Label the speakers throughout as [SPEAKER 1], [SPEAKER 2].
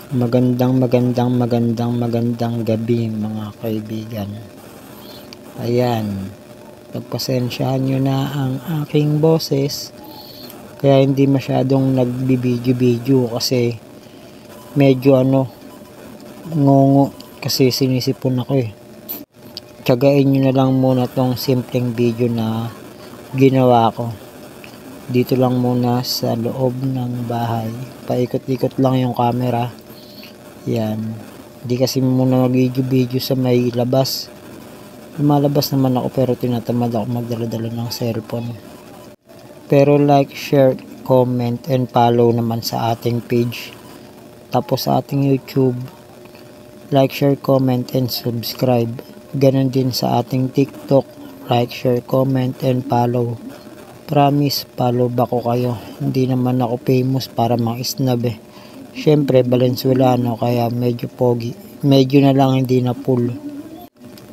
[SPEAKER 1] Magandang gabi mga kaibigan. Ayan, pagpasensyahan nyo na ang aking boses kaya hindi masyadong nagbibideo kasi medyo ngungu kasi sinisipon ako eh. Tiyagain nyo na lang muna tong simpleng video na ginawa ko. Dito lang muna sa loob ng bahay, paikot-ikot lang yung camera. Yan, hindi kasi muna mag-video sa may labas. Lumalabas naman ako pero tinatamad ako magdala-dala ng cellphone. Pero like, share, comment, and follow naman sa ating page. Tapos sa ating YouTube, like, share, comment, and subscribe. Ganon din sa ating TikTok, like, share, comment, and follow. Promise, follow back ko kayo. Hindi naman ako famous para mang-snub eh. Syempre, Valenzuelano kaya medyo pogi. Medyo na lang hindi na full.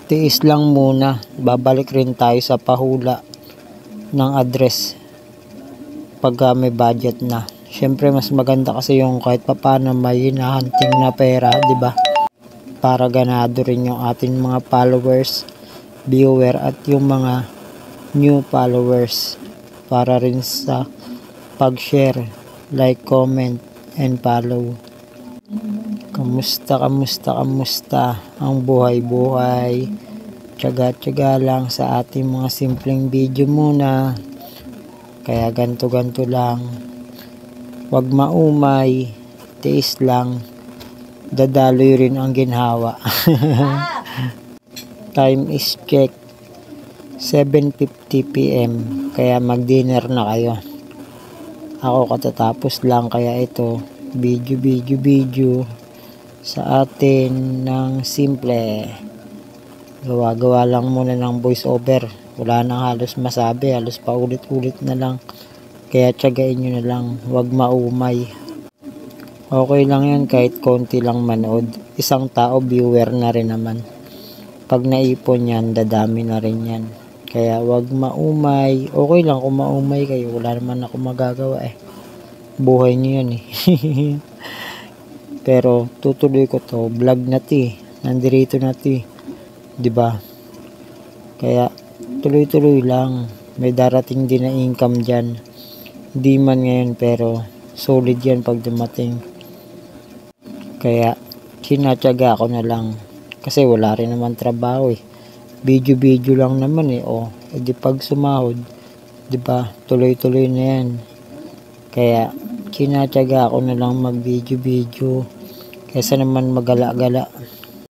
[SPEAKER 1] Tiis lang muna. Babalik rin tayo sa pahula ng address pagka may budget na. Syempre, mas maganda kasi yung kahit papano may hinahunting na pera, di ba? Para ganado rin yung ating mga followers, viewer at yung mga new followers. Para rin sa pag-share, like, comment, and follow. Kamusta ang buhay? Tiyaga lang sa ating mga simpleng video muna. Kaya ganto lang. Wag maumay, tiis lang. Dadaloy rin ang ginhawa. Time is check 7:50 PM. Kaya mag-dinner na kayo. Ako katatapos lang kaya ito video sa atin ng simple. Gawa lang muna ng voice over. Wala nang halos masabi, halos paulit-ulit na lang. Kaya tiyagain nyo na lang, wag maumay. Okay lang yan kahit konti lang manood. Isang tao viewer na rin naman. Pag naipon yan, dadami na rin yan. Kaya wag maumay. Okay lang kung maumay kayo, wala naman ako magagawa eh. Buhay niyo yan eh. Pero tutuloy ko to, vlog na ti. Nandirito na ti. 'Di ba? Kaya tuloy-tuloy lang. May darating din na income diyan. Hindi man ngayon pero solid yan pag dumating. Kaya tinatyaga ako na lang kasi wala rin naman trabaho eh. Video lang naman eh. O, edi pag sumahod, 'di ba? Tuloy-tuloy na yan. Kaya tinatyaga ako na lang mag video kaysa naman magala-gala.